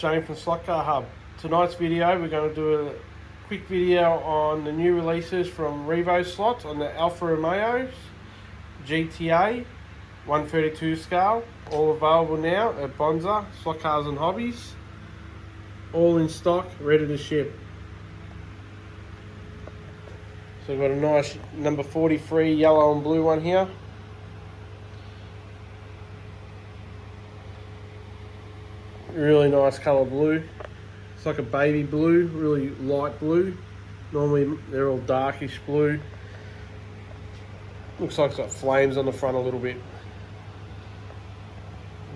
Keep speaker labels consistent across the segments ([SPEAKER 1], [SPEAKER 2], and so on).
[SPEAKER 1] Shane from Slot Car Hub. Tonight's video we're going to do a quick video on the new releases from Revo slots on the Alfa Romeo GTA 132 scale. All available now at Bonza Slot Cars and Hobbies. All in stock, ready to ship. So we've got a nice number 43 yellow and blue one here. Really nice colour blue. It's like a baby blue, really light blue. Normally they're all darkish blue. Looks like it's got flames on the front a little bit.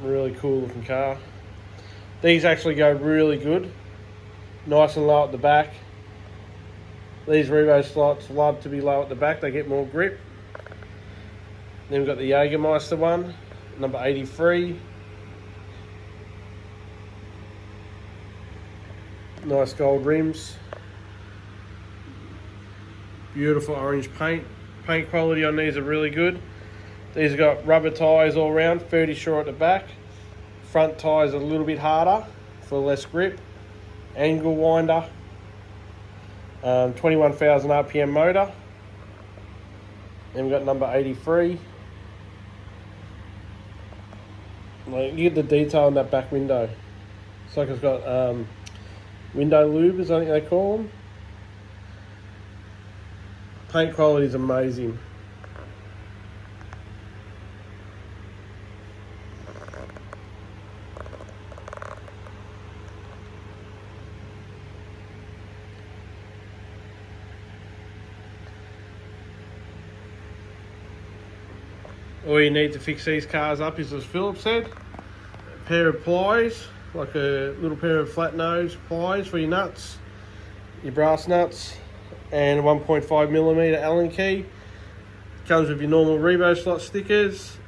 [SPEAKER 1] Really cool looking car. These actually go really good. Nice and low at the back. These Revo slots love to be low at the back, they get more grip. Then we've got the Jägermeister one, number 83. Nice gold rims. Beautiful orange paint. Paint quality on these are really good. These have got rubber tyres all around, 30 short at the back. Front tyres are a little bit harder for less grip. Angle winder. 21,000 RPM motor. Then we've got number 83. Like, you get the detail on that back window. It's like it's got window lubers, I think they call them. Paint quality is amazing. All you need to fix these cars up is, as Philip said, a pair of pliers, like a little pair of flat nose pliers for your nuts, your brass nuts, and a 1.5mm Allen key. Comes with your normal Revo slot stickers,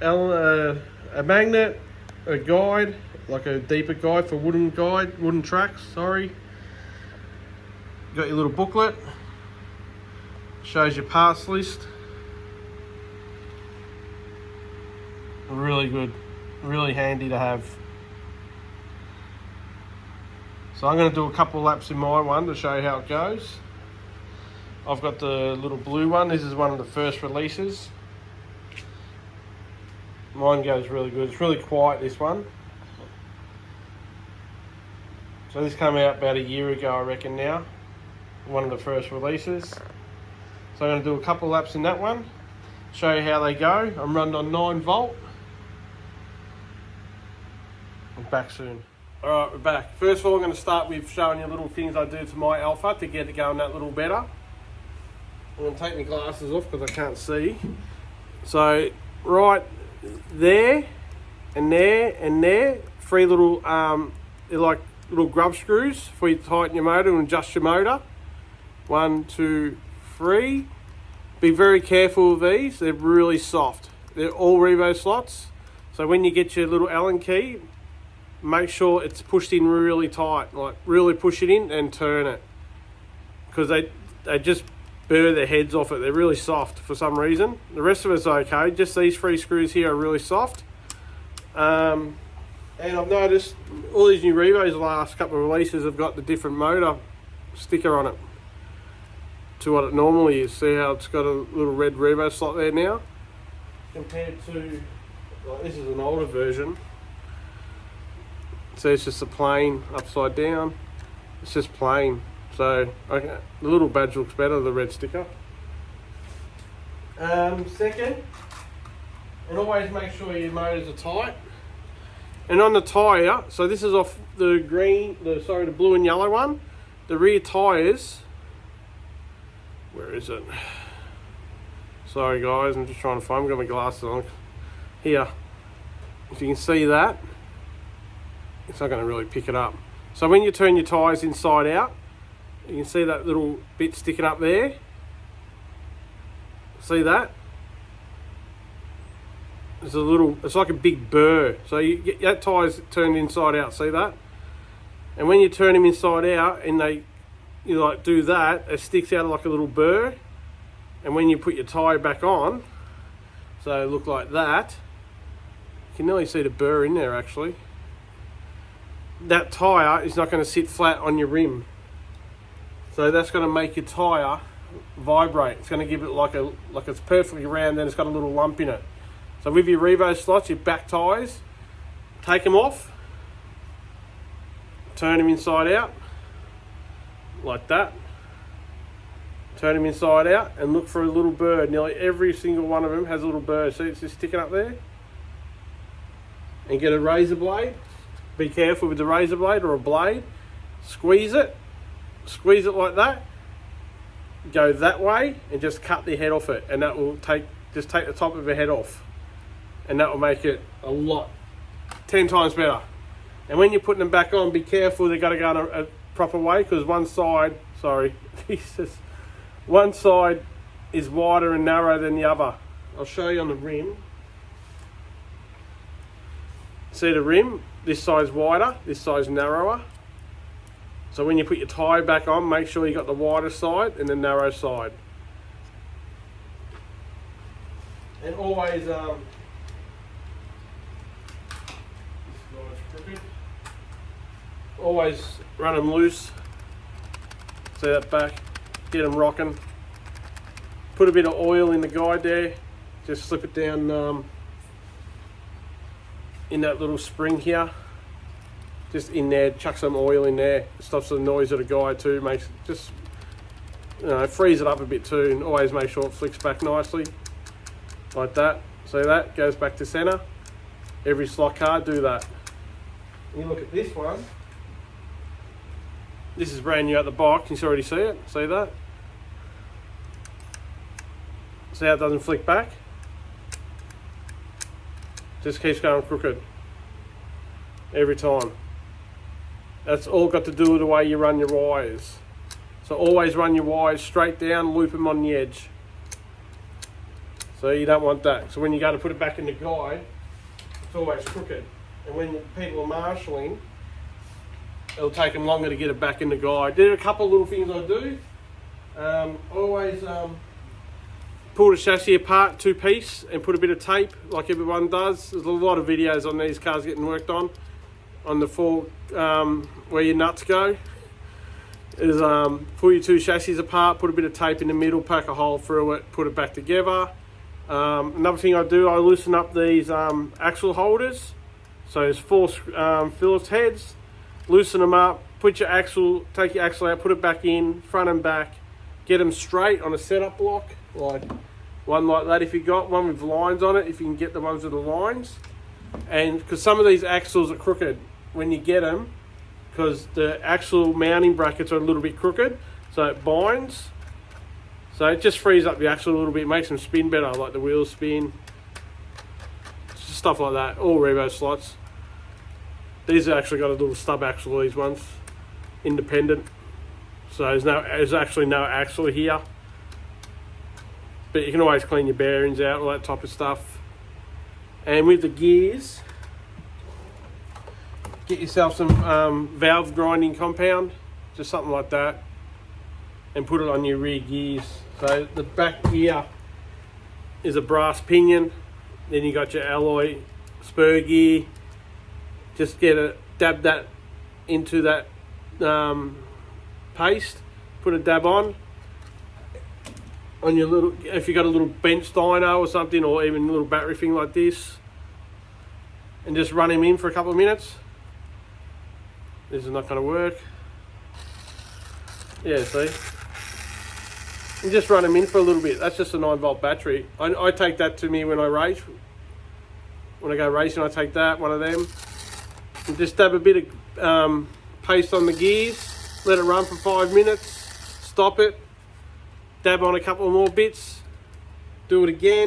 [SPEAKER 1] a magnet, a guide, like a deeper guide for wooden tracks, sorry. Got your little booklet, shows your parts list. Really good, really handy to have. So I'm going to do a couple laps in my one to show you how it goes. I've got the little blue one. This is one of the first releases. Mine goes really good. It's really quiet, this one. So this came out about a year ago, I reckon now. One of the first releases. So I'm going to do a couple laps in that one. Show you how they go. I'm running on 9 volt. I'm back soon. Alright, we're back. First of all, I'm going to start with showing you little things I do to my Alfa to get it going that little better. I'm going to take my glasses off because I can't see. So, right there, and there, and there, 3 little, they're like little grub screws for you to tighten your motor and adjust your motor. 1, 2, 3. Be very careful with these, they're really soft. They're all Revo slots. So when you get your little Allen key, make sure it's pushed in really tight, like really push it in and turn it, because they just burr their heads off it. They're really soft for some reason. The rest of it's okay, just these 3 screws here are really soft. And I've noticed all these new Revos, the last couple of releases, have got the different motor sticker on it to what it normally is. See how it's got a little red Revo slot there now, compared to, like, this is an older version. So it's just a plain upside down. It's just plain. So okay, the little badge looks better, the red sticker. Second, and always make sure your motors are tight. And on the tyre, so this is off the the blue and yellow one. The rear tyres, where is it? Sorry guys, I'm just trying to find. I've got my glasses on. Here, if you can see that. It's not going to really pick it up. So when you turn your tyres inside out, you can see that little bit sticking up there. See that? There's a little, it's like a big burr. So you get that tyre's turned inside out, see that? And when you turn them inside out and you like do that, it sticks out like a little burr. And when you put your tyre back on, so look like that, you can nearly see the burr in there actually. that tyre is not going to sit flat on your rim. So that's going to make your tyre vibrate. It's going to give it like it's perfectly round, then it's got a little lump in it. So with your Revo slots, your back tyres, take them off, turn them inside out, like that. Turn them inside out and look for a little bird. Nearly every single one of them has a little bird. See, it's just sticking up there. And get a razor blade. Be careful with the razor blade or a blade. Squeeze it like that. Go that way and just cut the head off it, and that will take the top of the head off, and that will make it a lot 10 times better. And when you're putting them back on, be careful. They've got to go in a proper way, because one side is wider and narrow than the other. I'll show you on the rim. See the rim? This side's wider, this side's narrower. So when you put your tyre back on, make sure you got the wider side and the narrow side. And always always run them loose. See that back? Get them rocking. Put a bit of oil in the guide there. Just slip it down in that little spring here. Just in there, chuck some oil in there. It stops the noise of the guide too. Makes just, freeze it up a bit too, and always make sure it flicks back nicely, like that. See that goes back to center. Every slot car do that. And you look at this one. This is brand new out the box. You can already see it. See that? See how it doesn't flick back? Just keeps going crooked every time. That's all got to do with the way you run your wires. So always run your wires straight down, loop them on the edge. So you don't want that. So when you go to put it back in the guide, it's always crooked. And when people are marshalling, it'll take them longer to get it back in the guide. There are a couple of little things I do. Always pull the chassis apart, two-piece, and put a bit of tape, like everyone does. There's a lot of videos on these cars getting worked on the four, where your nuts go. Is pull your two chassis apart, put a bit of tape in the middle, poke a hole through it, put it back together. Another thing I do, I loosen up these axle holders. So there's 4 Phillips heads. Loosen them up, take your axle out, put it back in, front and back, get them straight on a setup block, like one like that if you got one with lines on it, if you can get the ones with the lines. And because some of these axles are crooked when you get them, because the axle mounting brackets are a little bit crooked, so it binds. So it just frees up the axle a little bit, makes them spin better, like the wheels spin, stuff like that. All Revo slots. These have actually got a little stub axle, these ones, independent. So there's actually no axle here. But you can always clean your bearings out, all that type of stuff. And with the gears, get yourself some valve grinding compound, just something like that, and put it on your rear gears. So the back gear is a brass pinion, then you got your alloy spur gear. Just dab that into that paste, put a dab on your little, if you got a little bench dyno or something, or even a little battery thing like this, and just run him in for a couple of minutes. This is not going to work. Yeah, see? And just run him in for a little bit. That's just a 9-volt battery. I take that to me when I race. When I go racing, I take that, one of them. And just dab a bit of paste on the gears, let it run for 5 minutes, stop it, dab on a couple more bits, do it again,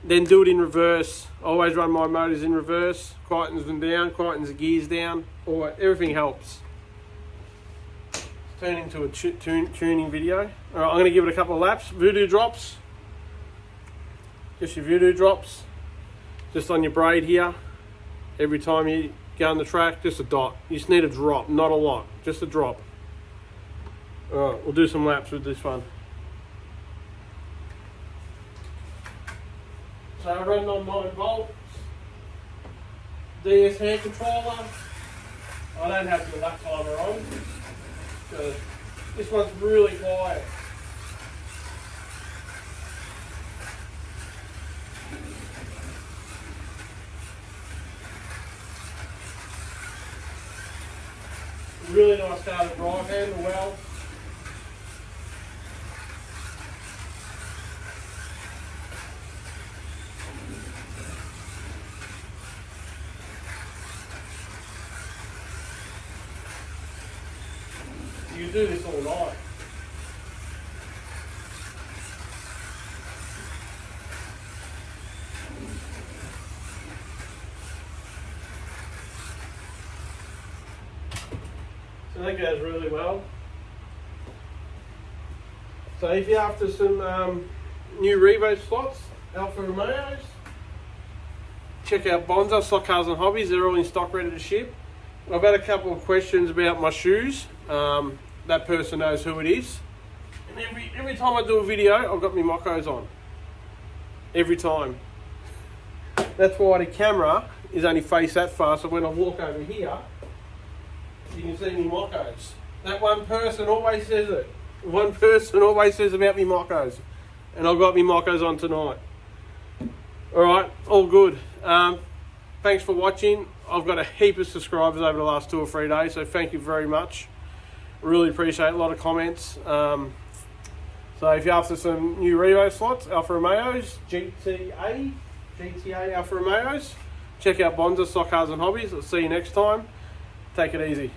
[SPEAKER 1] then do it in reverse. I always run my motors in reverse, quietens them down, quietens the gears down, everything helps. Turn into a tuning video. Alright, I'm going to give it a couple of laps. Voodoo drops, just your voodoo drops, just on your braid here. Every time you go on the track, just a dot. You just need a drop, not a lot, just a drop. Alright, we'll do some laps with this one. So I run on 9 volts, DS hand controller, I don't have the lap timer on, because this one's really quiet. Really nice car to drive, handle well. You can do this all night. So that goes really well. So if you're after some new Revo slots, Alfa Romeos, check out Bonza Slot Cars and Hobbies. They're all in stock, ready to ship. I've had a couple of questions about my shoes. That person knows who it is. And every time I do a video, I've got my Moccos on. Every time. That's why the camera is only faced that far, so when I walk over here, you can see me Moccos. That one person always says it. One person always says about me Moccos. And I've got me Moccos on tonight. Alright, all good. Thanks for watching. I've got a heap of subscribers over the last 2 or 3 days, so thank you very much. Really appreciate a lot of comments. So if you're after some new Revo slots, Alfa Romeos, GTA Alfa Romeos, check out Bonza Slot Cars and Hobbies. I'll see you next time. Take it easy.